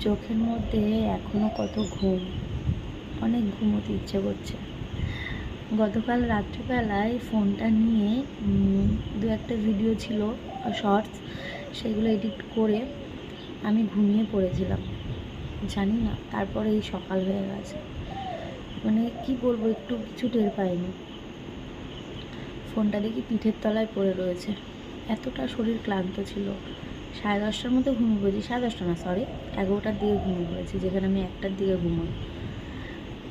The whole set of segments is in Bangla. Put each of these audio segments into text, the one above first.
চোখের মধ্যে এখনো কত ঘুম, অনেক ঘুমোতে ইচ্ছে করছে। গতকাল রাত্রিবেলায় ফোনটা নিয়ে দু একটা ভিডিও ছিল শর্টস, সেগুলো এডিট করে আমি ঘুমিয়ে পড়েছিলাম। জানি না তারপরে এই সকাল হয়ে গেছে, মানে কি বলবো, একটু কিছু টের পাইনি। ফোনটা দেখি পিঠের তলায় পড়ে রয়েছে, এতটা শরীর ক্লান্ত ছিল। 10:30টার মধ্যে ঘুমিয়ে পড়েছি, 10:30 না সরি 11টার দিকে ঘুমিয়ে পড়েছি, যেখানে আমি 1টার দিকে ঘুমোই।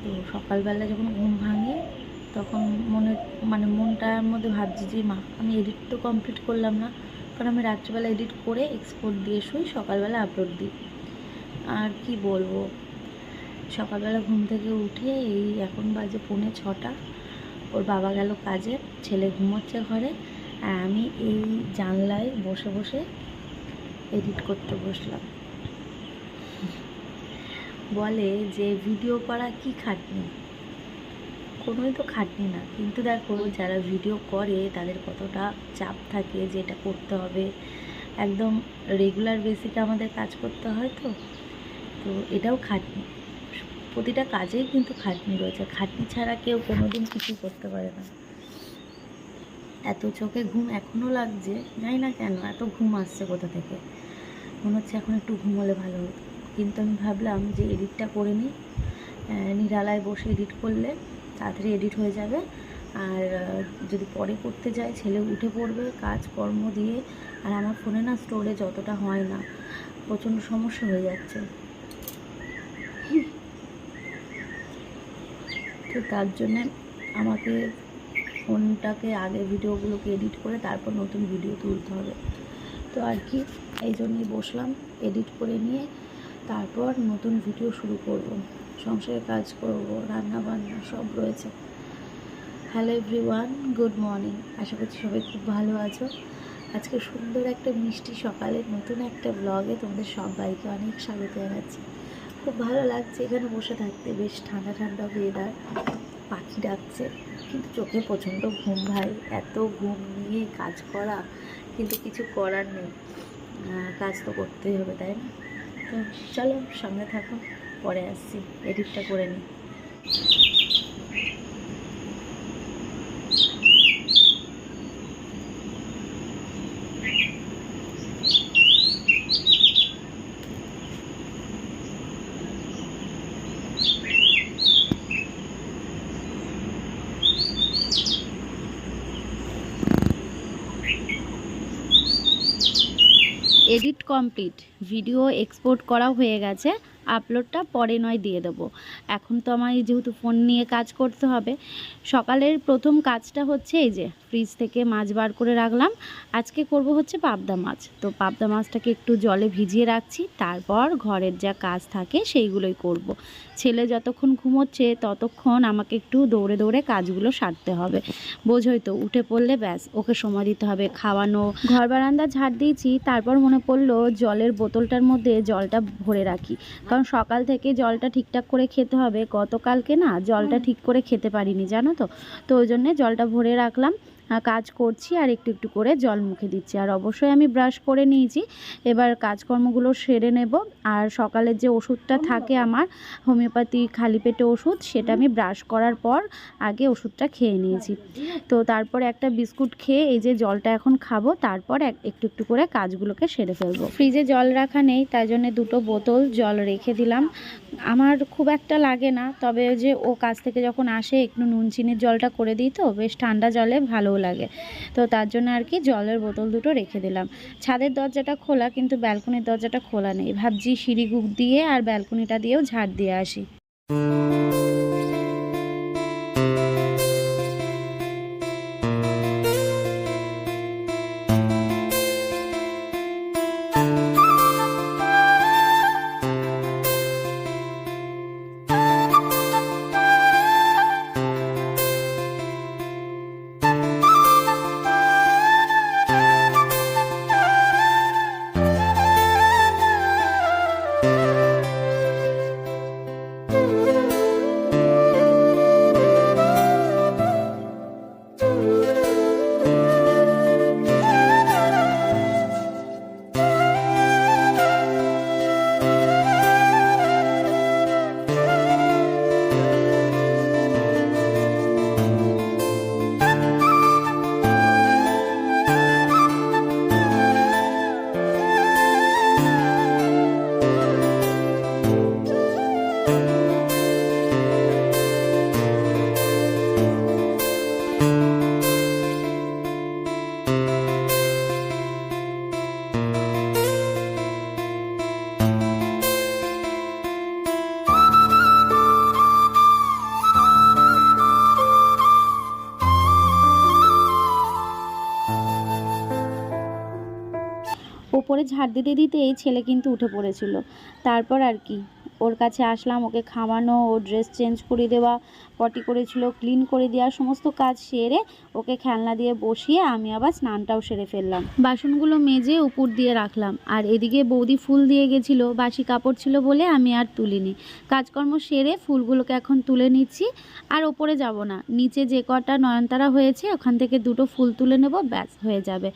তো সকালবেলা যখন ঘুম ভাঙে তখন মনটার মধ্যে ভাবছি যে মা, আমি এডিট তো কমপ্লিট করলাম না, কারণ আমি রাত্রিবেলা এডিট করে এক্সপোর্ট দিয়ে শুই, সকালবেলা আপলোড দিই। আর কি বলবো, সকালবেলা ঘুম থেকে উঠে এই এখন বাজে 5:45, ওর বাবা গেল কাজে, ছেলে ঘুমোচ্ছে ঘরে, আর আমি এই জানলায় বসে বসে এডিট করতে বসলাম। বলে যে ভিডিও করা কি খাটনি, কোনোই তো খাটনি না, কিন্তু দেখো যারা ভিডিও করে তাদের কতটা চাপ থাকে যে এটা করতে হবে, একদম রেগুলার বেসিকে আমাদের কাজ করতে হয়। তো তো এটাও খাটনি, প্রতিটা কাজেই কিন্তু খাটনি রয়েছে, খাটনি ছাড়া কেউ কোনোদিন কিছু করতে পারে না। এত চোখে ঘুম এখনও লাগছে, জানি না কেন এত ঘুম আসছে কোথা থেকে, মনে হচ্ছে এখন একটু ঘুমোলে ভালো হতো। কিন্তু আমি ভাবলাম যে এডিটটা করে নিই, নিরালায় বসে এডিট করলে তাড়াতাড়ি এডিট হয়ে যাবে। আর যদি পরে করতে যাই ছেলে উঠে পড়বে কাজকর্ম দিয়ে, আর আমার ফোনে না স্টোরেজ অতটা হয় না, প্রচণ্ড সমস্যা হয়ে যাচ্ছে। তো তার জন্যে আমাকে ফোনটাকে আগে ভিডিওগুলোকে এডিট করে তারপর নতুন ভিডিও তুলতে হবে। তো আর কি, এই জন্যই বসলাম, এডিট করে নিয়ে তারপর নতুন ভিডিও শুরু করব, সংসারে কাজ করব, রান্না বান্না সব রয়েছে। Hello everyone, good morning. আশা করছি সবাই খুব ভালো আছো। আজকে সুন্দর একটা মিষ্টি সকালে নতুন একটা ব্লগে তোমাদের সবাইকে অনেক স্বাগত জানাচ্ছি। খুব ভালো লাগছে এখানে বসে থাকতে, বেশ ঠান্ডা ঠান্ডা ওয়েদার, পাখি ডাকছে, কিন্তু চোখে প্রচণ্ড ঘুম ভাই, এত ঘুম নিয়ে কাজ করা, কিন্তু কিছু করার নেই, কাজ তো করতেই হবে, তাই না? তো চলো সঙ্গে থাকো, পরে আসছি, এডিটটা করে নিই। এডিট কমপ্লিট, ভিডিও এক্সপোর্ট করা হয়ে গেছে, আপলোডটা পরে নয় দিয়ে দেবো। এখন তো আমার যেহেতু ফোন নিয়ে কাজ করতে হবে, সকালের প্রথম কাজটা হচ্ছে এই যে ফ্রিজ থেকে মাছ বার করে রাখলাম। আজকে করব হচ্ছে পাবদা মাছ, তো পাবদা মাছটাকে একটু জলে ভিজিয়ে রাখছি, তারপর ঘরের যা কাজ থাকে সেইগুলোই করব। ছেলে যতক্ষণ ঘুমোচ্ছে ততক্ষণ আমাকে একটু দৌড়ে দৌড়ে কাজগুলো সারতে হবে, বোঝোই তো, উঠে পড়লে ব্যাস ওকে সময় দিতে হবে, খাওয়ানো, ঘর বারান্দা ঝাড় দিয়েছি। তারপর মনে পড়লো জলের বোতলটার মধ্যে জলটা ভরে রাখি, কারণ সকাল থেকে জলটা ঠিকঠাক করে খেতে হবে। গতকালকে না জলটা ঠিক করে খেতে পারিনি, জানো তো, তো ওই জন্যে জলটা ভরে রাখলাম। কাজ করছি আর একটু একটু করে জল মুখে দিচ্ছি, আর অবশ্যই আমি ব্রাশ করে নিয়েছি, এবার কাজকর্মগুলো সেরে নেব। আর সকালের যে ওষুধটা থাকে আমার, হোমিওপ্যাথি খালি পেটে ওষুধ, সেটা আমি ব্রাশ করার পর আগে ওষুধটা খেয়ে নিয়েছি। তো তারপরে একটা বিস্কুট খেয়ে এই যে জলটা এখন খাবো, তারপর একটু একটু করে কাজগুলোকে সেরে ফেলবো। ফ্রিজে জল রাখা নেই, তাই জন্য দুটো বোতল জল রেখে দিলাম। আমার খুব একটা লাগে না, তবে যে ও কাজ থেকে যখন আসে একটু নুন চিনির জলটা করে দিই, তো বেশ ঠান্ডা জলে ভালোও লাগে, তো তার জন্য আর কি জলের বোতল দুটো রেখে দিলাম। ছাদের দরজাটা খোলা, কিন্তু ব্যালকনির দরজাটা খোলা নেই, ভাবছি সিঁড়ি গুক দিয়ে আর ব্যালকনিটা দিয়েও ঝাড় দিয়ে আসি। ঝাড় দিতে দিতে এই ছেলে কিন্তু উঠে পড়েছিল। তারপর আর কি ওর কাছে আসলাম, ওকে খাওয়ানো, ওর ড্রেস চেঞ্জ করে দেওয়া, পটি করেছিল ক্লিন করে দেওয়া, সমস্ত কাজ সেরে ওকে খেলনা দিয়ে বসিয়ে আমি আবার স্নানটাও সেরে ফেললাম। বাসনগুলো মেজে উপর দিয়ে রাখলাম। আর এদিকে বৌদি ফুল দিয়ে গেছিলো, বাসি কাপড় ছিল বলে আমি আর তুলিনি। কাজকর্ম সেরে ফুলগুলোকে এখন তুলে নিচ্ছি। আর ওপরে যাব না, নিচে যে কটা নয়নতারা হয়েছে ওখান থেকে দুটো ফুল তুলে নেব, ব্যাস হয়ে যাবে।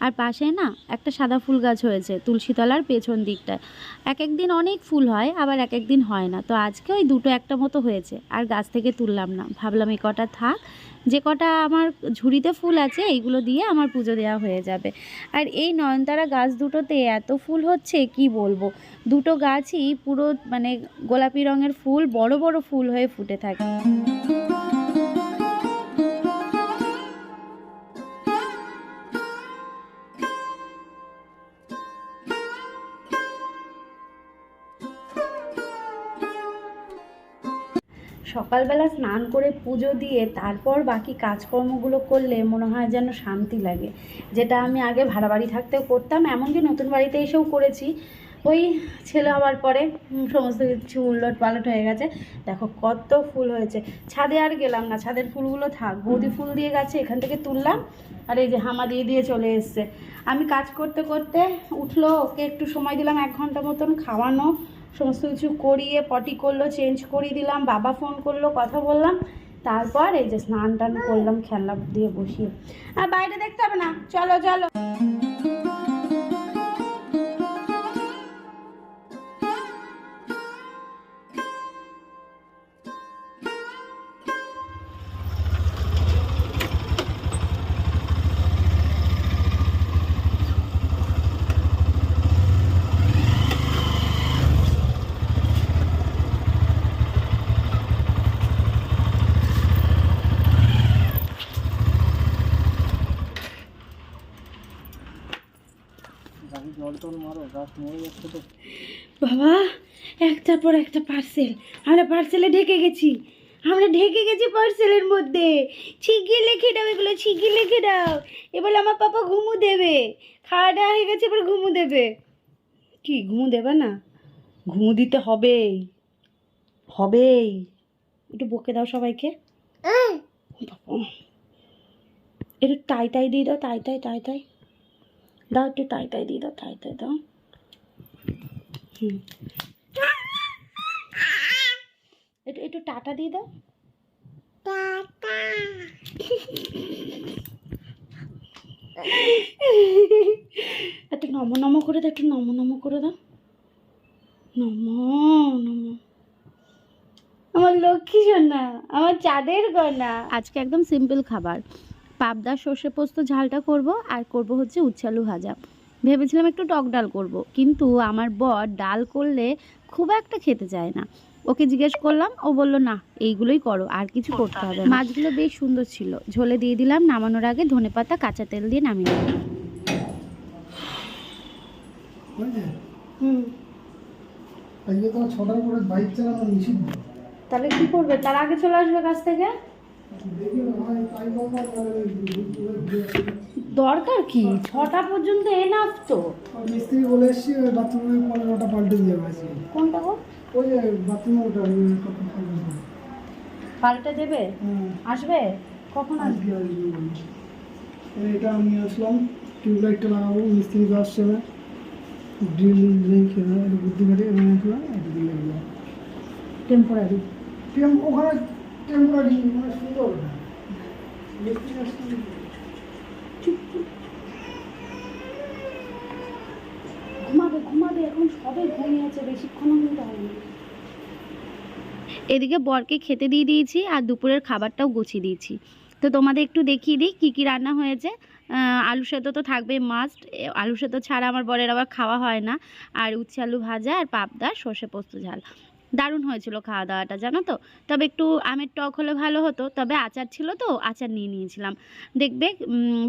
আর পাশে না একটা সাদা ফুল গাছ হয়েছে তুলসীতলার পেছন দিকটায়। এক একদিন অনেক ফুল হয়, আবার এক একদিন হয় না। তো আজকে ওই দুটো একটা মতো হয়েছে, আর গাছ থেকে তুললাম না, ভাবলাম এই কটা থাক, যে কটা আমার ঝুড়িতে ফুল আছে এইগুলো দিয়ে আমার পুজো দেওয়া হয়ে যাবে। আর এই নয়নতারা গাছ দুটোতে এত ফুল হচ্ছে কি বলবো, দুটো গাছই পুরো মানে গোলাপি রঙের ফুল, বড় বড় ফুল হয়ে ফুটে থাকে। সকালবেলা স্নান করে পুজো দিয়ে তারপর বাকি কাজকর্মগুলো করলে মনে হয় যেন শান্তি লাগে, যেটা আমি আগে ভাড়া বাড়ি থাকতেও করতাম, এমনকি নতুন বাড়িতে এসেও করেছি। ওই ছেলে হওয়ার পরে সমস্ত কিছু উলট পালট হয়ে গেছে। দেখো কত ফুল হয়েছে, ছাদে আর গেলাম না, ছাদের ফুলগুলো থাক, বৌদি ফুল দিয়ে গেছে, এখান থেকে তুললাম। আর এই যে হামা দিয়ে দিয়ে চলে এসছে। আমি কাজ করতে করতে উঠলো, ওকে একটু সময় দিলাম 1 ঘন্টা মতন, খাওয়ানো সমস্ত কিছু করিয়ে পটি করলো, চেঞ্জ করিয়ে দিলাম, বাবা ফোন করলো, কথা বললাম। তারপর এই যে স্নান টান করলাম খেলনা দিয়ে বসিয়ে। আর বাইরে দেখতে হবে না, চলো চলো। বাবা একটার পর একটা পার্সেল, আমরা পার্সেলে ঢেকে গেছি, পার্সেলের মধ্যে। ছিগিয়ে লিখে দাও এগুলো, ছিগিয়ে লিখে দাও। এবার আমার পাপা ঘুমু দেবে, খাওয়া দাওয়া হয়ে গেছে, এবার ঘুমু দেবে। কি ঘুমু দেবে না? ঘুমু দিতে হবেই হবেই। একটু বকে দাও সবাইকে। একটু টাই টাই দিয়ে দাও, টাই টাই টাই টাই দাও, একটু টাই টাই দিয়ে দাও, টাই টাই দাও। একটু একটু টাটা দিয়ে দাও, টাটা। একটু নমো নমো করে দাও, একটু নমো নমো করে দাও, নমো নমো। আমার লক্ষ্মী সোনা, আমার চাঁদের গয়না। আজকে একদম সিম্পল খাবার, পাবদা সর্ষে পোস্ত ঝালটা করব, আর করব হচ্ছে উচ্ছে আলু ভাজা। ভেবেছিলাম একটু টক ডাল করব, কিন্তু আমার বর ডাল করলে খুব একটা খেতে চায় না। ওকে জিজ্ঞেস করলাম, ও বললো না এইগুলোই করো, আর কিছু করতে হবে না। মাছগুলো বেশ সুন্দর ছিল, ঝোলে দিয়ে দিলাম, নামানোর আগে ধনেপাতা কাঁচা তেল দিয়ে নামিয়ে দিলাম। আজকে তো 6টার পরে বাইক চালানো নিষিদ্ধ। তাহলে কি করবে? তার আগে চলে আসবে কাছ থেকে। দরকার কি, 6টা পর্যন্ত এনাফ তো। মিস্ত্রি বলে এসছি বাথরুমের কলের ওটা পাল্টে দিয়ে গেছে। কোনটা গো? ওই যে বাথরুমের ওটা পাল্টে দেবে? আসবে কখন? আসবে? এটা আমি আসলাম, টিউবলাইটটা লাগাবো, মিস্ত্রি আসছে না, ড্রিল রেখে বুদ্ধি কাটে আসলাম, এটা দিয়ে লাগলাম টেম্পোরারি। ওখানে টেম্পোরারি মানে সুন্দর না, মিস্ত্রি আসছে। ঘুমাবে ঘুমাবে, এখন সবে ঘুমিয়েছে, বেশিক্ষণ ঘুমতে হয়নি। এদিকে বরকে খেতে দিয়ে দিয়েছি, আর দুপুরের খাবারটাও গুছিয়ে দিয়েছি। তো তোমাদের একটু দেখিয়ে দিই কী কী রান্না হয়েছে। আলু সেদ্ধ তো থাকবে মাস্ট, আলু সেদ্ধ ছাড়া আমার বরের আবার খাওয়া হয় না। আর উচ্ছে আলু ভাজা, আর পাবদা সর্ষে পোস্ত ঝাল। দারুণ হয়েছিল খাওয়া দাওয়াটা, জানো তো। তবে একটু আমের টক হলে ভালো হতো, তবে আচার ছিল তো, আচার নিয়ে নিয়েছিলাম। দেখবে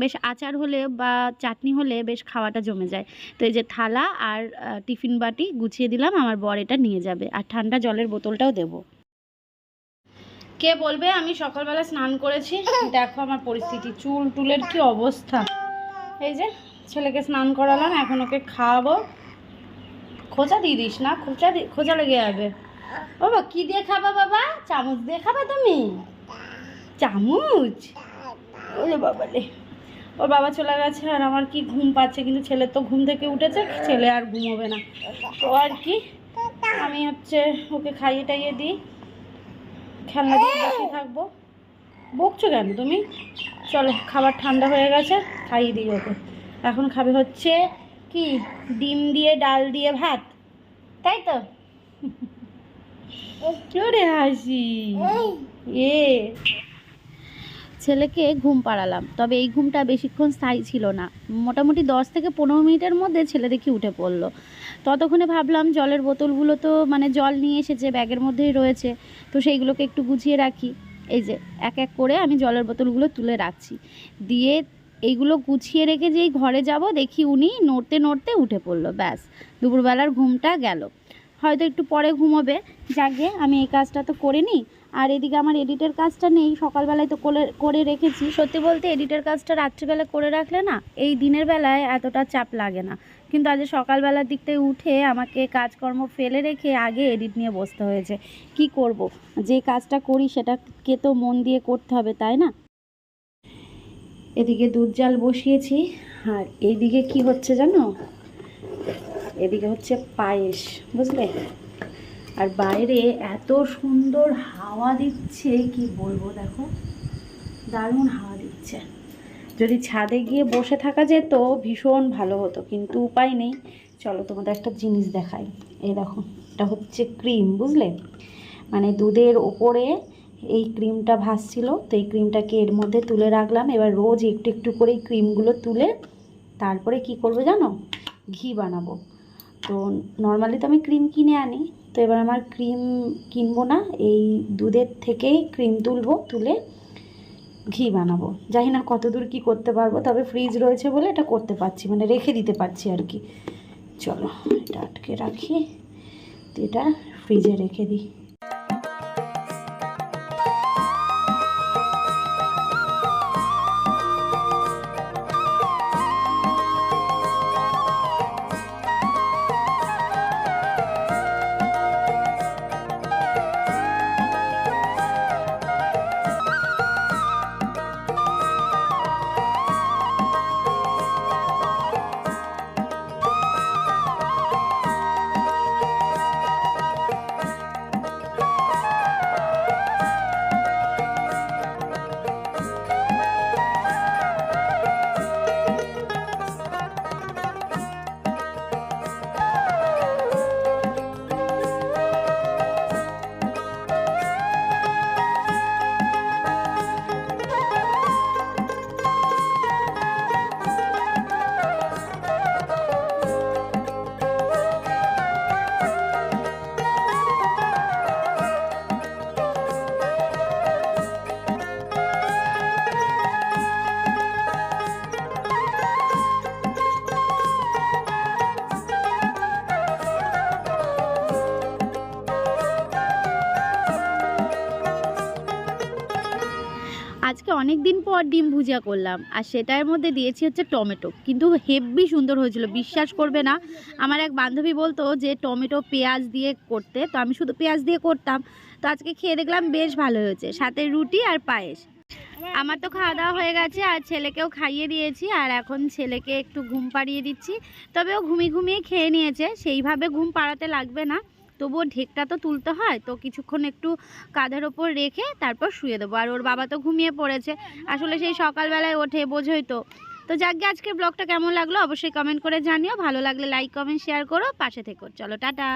বেশ আচার হলে বা চাটনি হলে বেশ খাওয়াটা জমে যায়। তো এই যে থালা আর টিফিন বাটি গুছিয়ে দিলাম, আমার বর এটা নিয়ে যাবে, আর ঠান্ডা জলের বোতলটাও দেবো। কে বলবে আমি সকালবেলা স্নান করেছি? দেখো আমার পরিস্থিতি, চুল টুলের কি অবস্থা। এই যে ছেলেকে স্নান করালাম, এখন ওকে খাওয়াবো। খোঁচা দিয়ে দিস না, খোঁচা লেগে যাবে। বাবা কি দিয়ে খাবা বাবা? চামচ দিয়ে খাবা তুমি? চামচ? ওরে বাবা রে, ওর বাবা চলে গেছে আর আমার কি ঘুম পাচ্ছে, কিন্তু ছেলের তো ঘুম থেকে উঠেছে, ছেলে আর ঘুমোবে না। তো আর কি, আমি হচ্ছে ওকে খাইয়ে টাইয়ে দিই, খেলনা দিয়ে বসে থাকবো। বকছো কেন তুমি? চলো, খাবার ঠান্ডা হয়ে গেছে, খাইয়ে দিই ওকে। এখন খাবে হচ্ছে কি, ডিম দিয়ে ডাল দিয়ে ভাত, তাই তো? ওরে হাসি এ। ছেলেকে ঘুম পাড়ালাম, তবে এই ঘুমটা বেশিক্ষণ স্থায়ী ছিল না। মোটামুটি 10 থেকে 15 মিনিটের মধ্যে ছেলে দেখি উঠে পড়লো। ততক্ষণে ভাবলাম জলের বোতলগুলো তো মানে জল নিয়ে এসেছে, ব্যাগের মধ্যেই রয়েছে, তো সেইগুলোকে একটু গুছিয়ে রাখি। এই যে এক এক করে আমি জলের বোতলগুলো তুলে রাখছি, দিয়ে এইগুলো গুছিয়ে রেখে যেই ঘরে যাব, দেখি উনি নড়তে নড়তে উঠে পড়লো। ব্যাস, দুপুরবেলার ঘুমটা গেল। হয়তো একটু পরে ঘুমোবে, যাকে আমি এই কাজটা তো করে নিই। আর এদিকে আমার এডিটের কাজটা নেই, সকালবেলায় তো করে রেখেছি। সত্যি বলতে এডিটের কাজটা রাত্রিবেলা করে রাখলে না, এই দিনের বেলায় এতটা চাপ লাগে না। কিন্তু আজ সকালবেলার দিকটায় উঠে আমাকে কাজকর্ম ফেলে রেখে আগে এডিট নিয়ে বসতে হয়েছে। কি করব, যে কাজটা করি সেটাকে তো মন দিয়ে করতে হবে, তাই না? এদিকে দুধ জাল বসিয়েছি, আর এইদিকে কি হচ্ছে জানো, এদিকে হচ্ছে পায়েস, বুঝলে? আর বাইরে এত সুন্দর হাওয়া দিচ্ছে, কি বলবো, দেখো দারুণ হাওয়া দিচ্ছে। যদি ছাদে গিয়ে বসে থাকা যেত ভীষণ ভালো হতো, কিন্তু উপায় নেই। চলো তোমাদের একটা জিনিস দেখাই। এই দেখো, এটা হচ্ছে ক্রিম, বুঝলে? মানে দুধের ওপরে এই ক্রিমটা ভাসছিল, তো এই ক্রিমটাকে এর মধ্যে তুলে রাখলাম। এবার রোজ একটু একটু করে এই ক্রিমগুলো তুলে তারপরে কি করবো জানো, ঘি বানাবো। তো নর্মালি তো আমি ক্রিম কিনে আনি, তো এবার আমার ক্রিম কিনবো না, এই দুধের থেকেই ক্রিম তুলবো, তুলে ঘি বানাবো। জানি না কতদূর কি করতে পারবো, তবে ফ্রিজ রয়েছে বলে এটা করতে পারছি, মানে রেখে দিতে পারছি আর কি। চলো এটা আটকে রাখি, তো এটা ফ্রিজে রেখে দিই। আজকে অনেক দিন পর ডিম ভুজিয়া করলাম, আর সেটার মধ্যে দিয়েছি হচ্ছে টমেটো, কিন্তু হেব্বি সুন্দর হয়েছিল। বিশ্বাস করবে না, আমার এক বান্ধবী বলতো যে টমেটো পেঁয়াজ দিয়ে করতে, তো আমি শুধু পেঁয়াজ দিয়ে করতাম। তো আজকে খেয়ে দেখলাম বেশ ভালো হয়েছে, সাথে রুটি আর পায়েস। আমার তো খাওয়া দাওয়া হয়ে গেছে, আর ছেলেকেও খাইয়ে দিয়েছি, আর এখন ছেলেকে একটু ঘুম পাড়িয়ে দিচ্ছি। তবে ও ঘুমিয়ে ঘুমিয়ে খেয়ে নিয়েছে, সেইভাবে ঘুম পাড়াতে লাগবে না, তবুও ঢেকটা তো তুলতে হয়, তো কিছুক্ষণ একটু কাঁধের ওপর রেখে তারপর শুয়ে দেবো। আর ওর বাবা তো ঘুমিয়ে পড়েছে, আসলে সেই সকালবেলায় ওঠে, বোঝোই তো। তো যাকে আজকের ব্লগটা কেমন লাগলো অবশ্যই কমেন্ট করে জানিও, ভালো লাগলে লাইক কমেন্ট শেয়ার করো, পাশে থেকো। চলো টাটা।